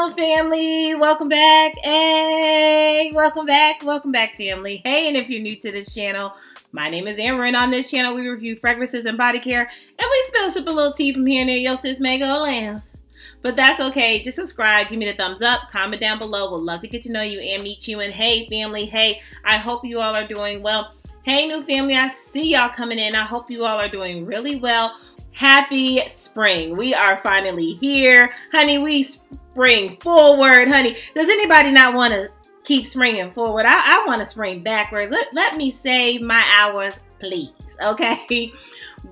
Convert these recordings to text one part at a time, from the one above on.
Hello, family. Welcome back. Hey, welcome back, family. Hey, and if you're new to this channel, my name is Amber, and on this channel, we review fragrances and body care, and we spill sip a little tea from here and there. Your sis may go lamb. But that's okay. Just subscribe, give me the thumbs up, comment down below. Would love to get to know you and meet you. And hey, family, hey, I hope you all are doing well. Hey, new family, I see y'all coming in. I hope you all are doing really well. Happy spring. We are finally here. Honey, we spring forward, honey. Does anybody not want to keep springing forward? I want to spring backwards. Let me save my hours, please, okay?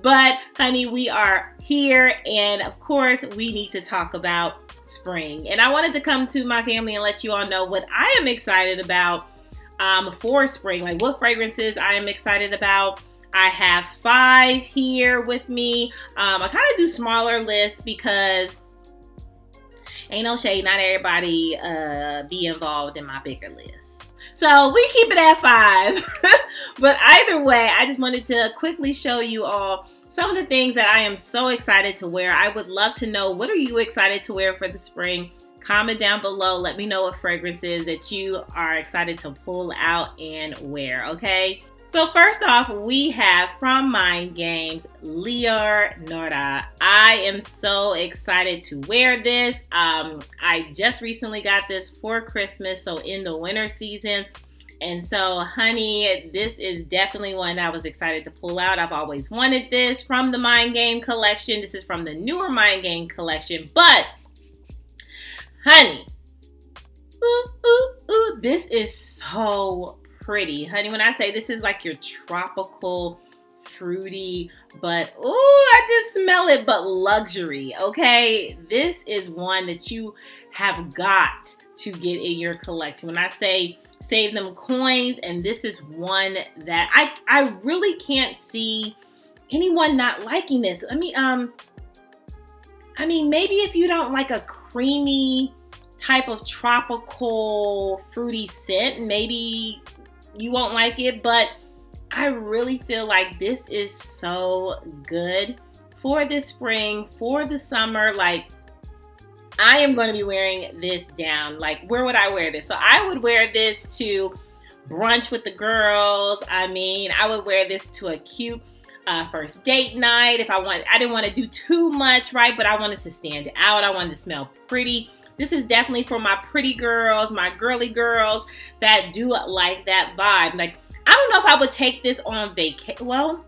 But, honey, we are here, and of course, we need to talk about spring. And I wanted to come to my family and let you all know what I am excited about for spring, like what fragrances I am excited about. I have 5 here with me. I kind of do smaller lists because ain't no shade, not everybody be involved in my bigger list. So we keep it at 5. But either way, I just wanted to quickly show you all some of the things that I am so excited to wear. I would love to know, what are you excited to wear for the spring? Comment down below. Let me know what fragrances that you are excited to pull out and wear, okay? So first off, we have from Mind Games, Lionora. I am so excited to wear this. I just recently got this for Christmas, so in the winter season. And so, honey, this is definitely one that I was excited to pull out. I've always wanted this from the Mind Game collection. This is from the newer Mind Game collection. But, honey, this is so pretty. Honey, when I say this is like your tropical, fruity, but, I just smell it, but luxury, okay? This is one that you have got to get in your collection. When I say save them coins, and this is one that I really can't see anyone not liking this. I mean, maybe if you don't like a creamy type of tropical fruity scent, maybe you won't like it, but I really feel like this is so good for the spring, for the summer. Like, I am going to be wearing this down. Like, where would I wear this? So I would wear this to brunch with the girls. I mean, I would wear this to a cute first date night if I didn't want to do too much, right? But I wanted to stand out. I wanted to smell pretty. This is definitely for my pretty girls, my girly girls that do like that vibe. Like, I don't know if I would take this on vacation. Well,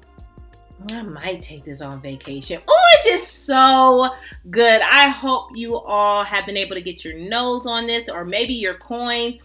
I might take this on vacation. Oh, it's just so good. I hope you all have been able to get your nose on this, or maybe your coins.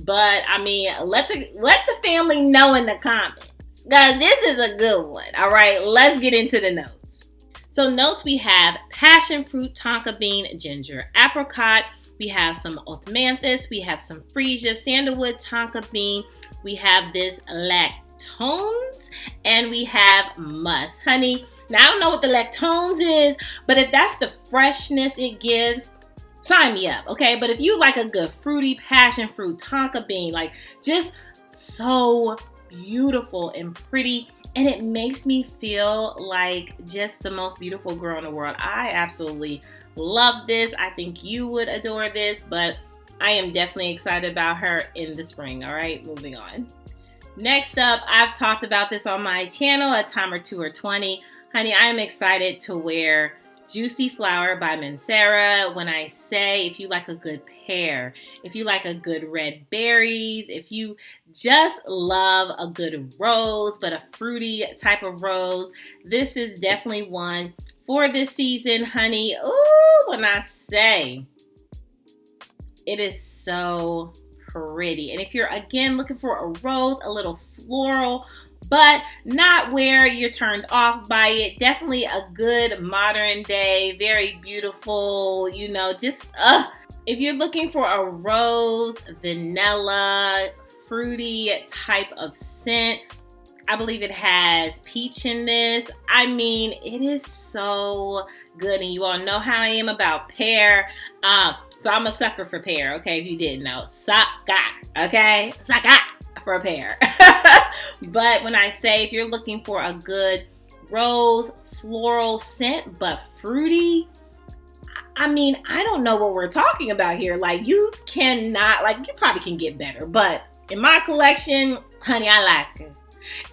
But I mean, let the family know in the comments, guys. This is a good one. All right, let's get into the notes. So notes, we have passion fruit, tonka bean, ginger, apricot. We have some osmanthus. We have some freesia, sandalwood, tonka bean. We have this lactones, and we have musk. Honey, now I don't know what the lactones is, but if that's the freshness it gives, sign me up, okay? But if you like a good fruity passion fruit, tonka bean, like just so beautiful and pretty, and it makes me feel like just the most beautiful girl in the world. I absolutely love this. I think you would adore this, but I am definitely excited about her in the spring. All right, moving on. Next up, I've talked about this on my channel a time or 2 or 20. Honey, I am excited to wear Juicy Flower by Mancera. When I say, if you like a good pear, if you like a good red berries, if you just love a good rose, but a fruity type of rose, this is definitely one for this season, honey. Ooh, when I say, it is so pretty. And if you're, again, looking for a rose, a little floral, but not where you're turned off by it, definitely a good modern day, very beautiful, you know, just, if you're looking for a rose, vanilla, fruity type of scent, I believe it has peach in this. I mean, it is so good, and you all know how I am about pear. So I'm a sucker for pear, okay, if you didn't know. Sucker, okay? Sucker for a pear. But when I say, if you're looking for a good rose floral scent, but fruity, I mean, I don't know what we're talking about here. Like, you cannot, like, you probably can get better. But in my collection, honey, I like her.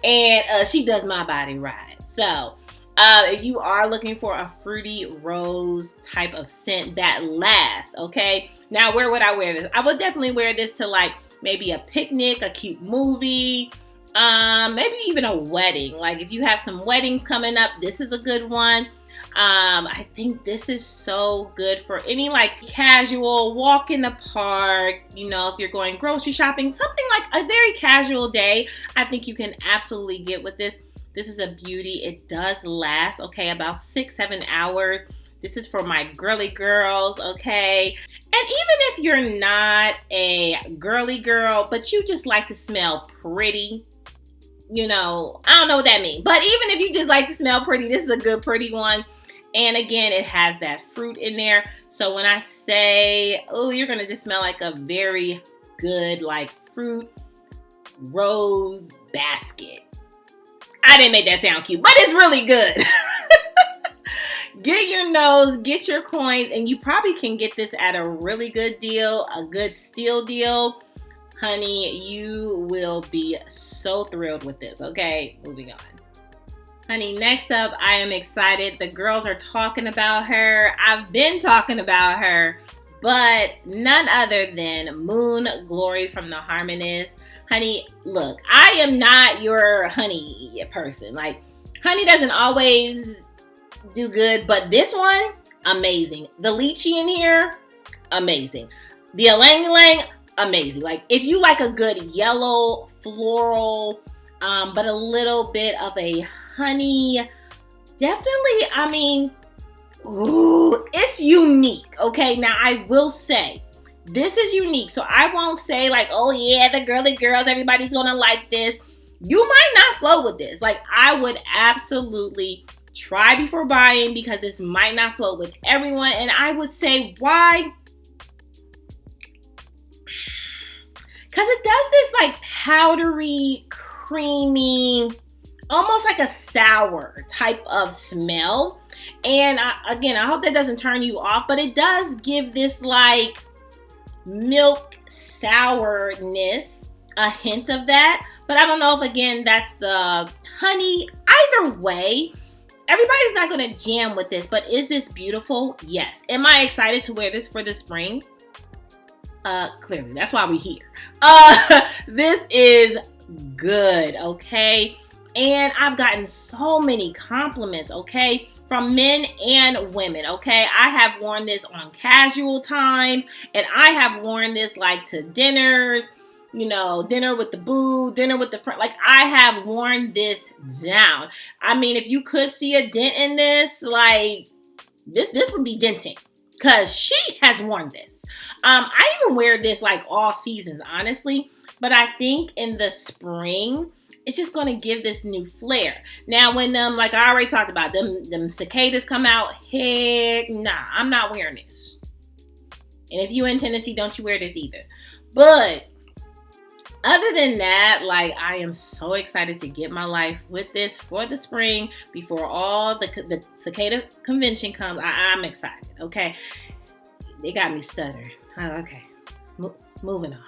And she does my body right. So, if you are looking for a fruity rose type of scent that lasts, okay? Now, where would I wear this? I would definitely wear this to, like, maybe a picnic, a cute movie, maybe even a wedding. Like, if you have some weddings coming up, this is a good one. I think this is so good for any like casual walk in the park, you know, if you're going grocery shopping, something like a very casual day. I think you can absolutely get with this. This is a beauty. It does last, okay, about 6-7 hours. This is for my girly girls, okay? And even if you're not a girly girl, but you just like to smell pretty, you know, I don't know what that means. But even if you just like to smell pretty, this is a good pretty one. And again, it has that fruit in there. So when I say, oh, you're going to just smell like a very good, like fruit rose basket. I didn't make that sound cute, but it's really good. Get your nose, get your coins, and you probably can get this at a really good deal, a good steal deal. Honey, you will be so thrilled with this. Okay, moving on. Honey, next up, I am excited. The girls are talking about her. I've been talking about her, but none other than Moon Glory from the Harmonist. Honey, look, I am not your honey person. Like, honey doesn't always do good, but this one, amazing. The lychee in here, amazing. The ylang ylang, amazing. Like, if you like a good yellow floral, but a little bit of a honey, definitely, I mean, ooh, it's unique. Okay, now I will say, this is unique. So I won't say like, oh yeah, the girly girls, everybody's gonna like this. You might not flow with this. Like, I would absolutely try before buying because this might not flow with everyone. And I would say why? Because it does this like powdery, creamy, almost like a sour type of smell. And again, I hope that doesn't turn you off, but it does give this like milk sourness, a hint of that. But I don't know if, again, that's the honey. Either way, everybody's not going to jam with this, but is this beautiful? Yes. Am I excited to wear this for the spring? Clearly, that's why we're here. This is good, okay? And I've gotten so many compliments, okay, from men and women, okay? I have worn this on casual times, and I have worn this like to dinners, you know, dinner with the boo, dinner with the friend. Like, I have worn this down. I mean, if you could see a dent in this, like, this would be denting, because she has worn this. I even wear this like all seasons, honestly, but I think in the spring, it's just going to give this new flair. Now, when like I already talked about, them cicadas come out, heck nah, I'm not wearing this. And if you in Tennessee, don't you wear this either. But other than that, like, I am so excited to get my life with this for the spring before all the cicada convention comes. I'm excited, okay? They got me stuttering. Oh, okay, moving on.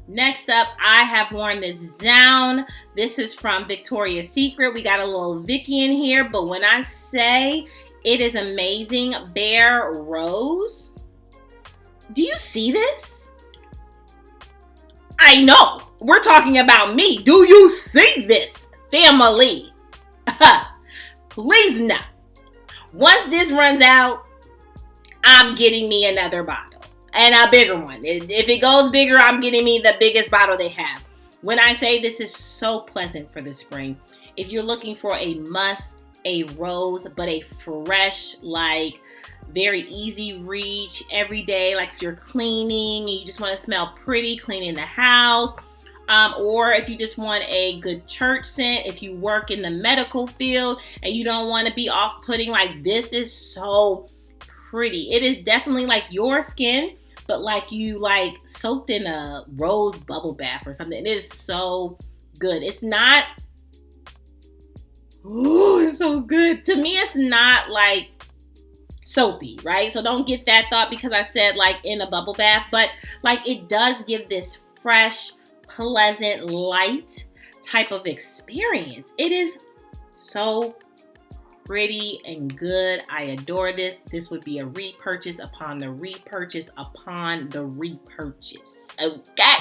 Next up, I have worn this down. This is from Victoria's Secret. We got a little Vicky in here, but when I say it is amazing, Bare Rose. Do you see this? I know, we're talking about me. Do you see this, family? Please no. Once this runs out, I'm getting me another bottle. And a bigger one. If it goes bigger, I'm getting me the biggest bottle they have. When I say this is so pleasant for the spring, if you're looking for a rose, but a fresh, like, very easy reach every day, like if you're cleaning and you just want to smell pretty, cleaning the house, or if you just want a good church scent, if you work in the medical field and you don't want to be off-putting, like, this is so pretty. It is definitely like your skin, but like you like soaked in a rose bubble bath or something. It is so good. It's not, ooh, it's so good. To me, it's not like soapy, right? So don't get that thought because I said like in a bubble bath, but like it does give this fresh, pleasant, light type of experience. It is so pretty and good. I adore this. This would be a repurchase upon the repurchase upon the repurchase. Okay?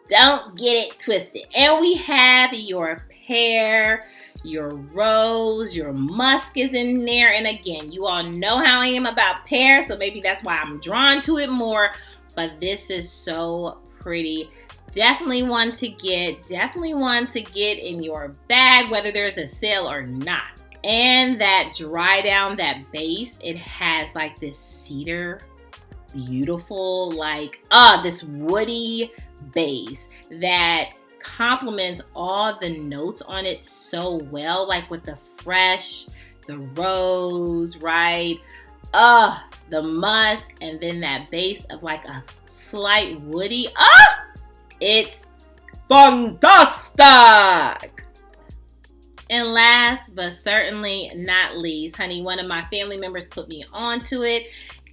Don't get it twisted. And we have your pear, your rose, your musk is in there. And again, you all know how I am about pear, so maybe that's why I'm drawn to it more. But this is so pretty. Definitely one to get. Definitely one to get in your bag, whether there's a sale or not. And that dry down, that base, it has like this cedar, beautiful, like, this woody base that complements all the notes on it so well, like with the fresh, the rose, right? The musk, and then that base of like a slight woody. It's fantastic! And last but certainly not least, honey, one of my family members put me onto it,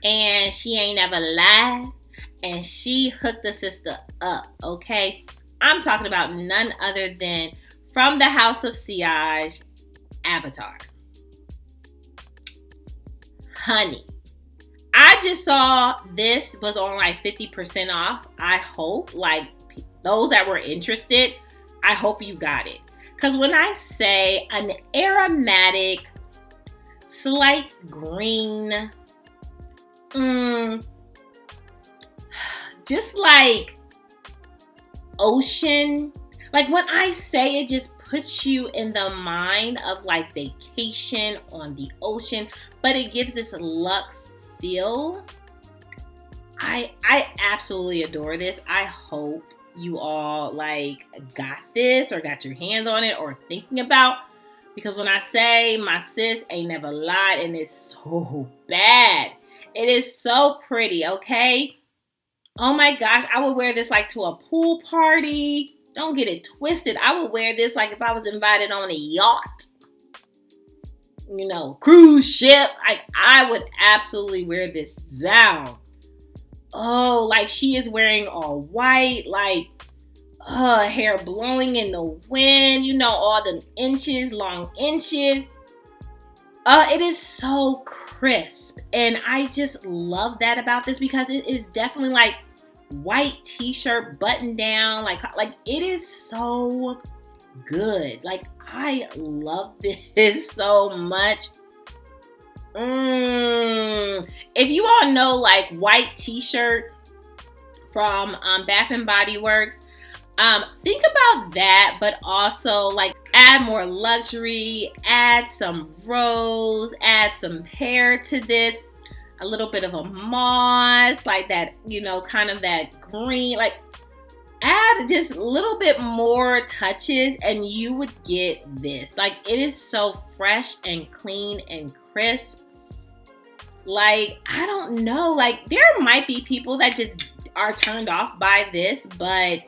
and she ain't never lied, and she hooked the sister up, okay? I'm talking about none other than from the House of Sillage, Avatar. Honey, I just saw this was on like 50% off. I hope, like, those that were interested, I hope you got it. Because when I say an aromatic, slight green, just like ocean, like when I say it just puts you in the mind of like vacation on the ocean, but it gives this luxe feel. I absolutely adore this. I hope you all like got this or got your hands on it or thinking about, because when I say my sis ain't never lied, and it's so bad. It is so pretty, okay? Oh my gosh, I would wear this like to a pool party. Don't get it twisted. I would wear this like if I was invited on a yacht, you know, cruise ship. Like I would absolutely wear this down. Oh, like she is wearing all white, like hair blowing in the wind, you know, all the inches, long inches. It is so crisp, and I just love that about this because it is definitely like white t-shirt button down, like it is so good. Like I love this so much. If you all know like white t-shirt from Bath and Body Works, think about that, but also like add more luxury, add some rose, add some pear to this, a little bit of a moss, like that, you know, kind of that green, like add just a little bit more touches and you would get this. Like it is so fresh and clean and crisp. Like, I don't know, like there might be people that just are turned off by this, but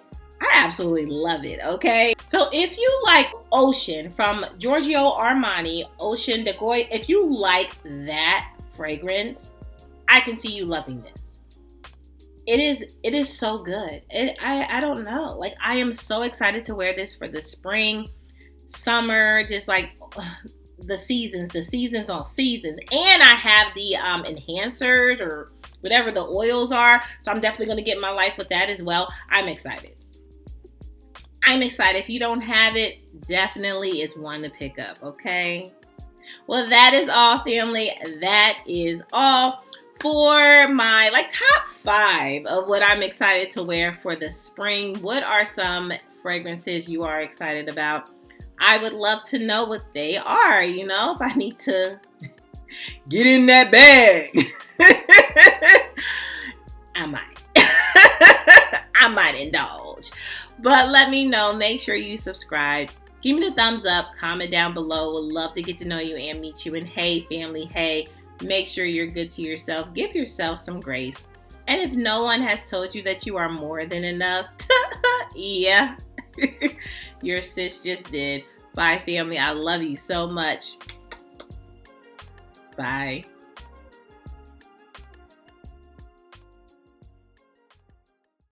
I absolutely love it, okay? So if you like Ocean from Giorgio Armani, Ocean de Goy, if you like that fragrance, I can see you loving this. It is so good. I don't know. Like I am so excited to wear this for the spring, summer, just like the seasons on seasons. And I have the enhancers or whatever the oils are. So I'm definitely going to get my life with that as well. I'm excited. If you don't have it, definitely is one to pick up, okay? Well, that is all, family. That is all for my like top 5 of what I'm excited to wear for the spring. What are some fragrances you are excited about? I would love to know what they are, you know, if I need to get in that bag. I might. I might indulge. But let me know. Make sure you subscribe. Give me the thumbs up. Comment down below. Would love to get to know you and meet you. And hey, family, hey, make sure you're good to yourself. Give yourself some grace. And if no one has told you that you are more than enough, yeah, your sis just did. Bye, family. I love you so much. Bye.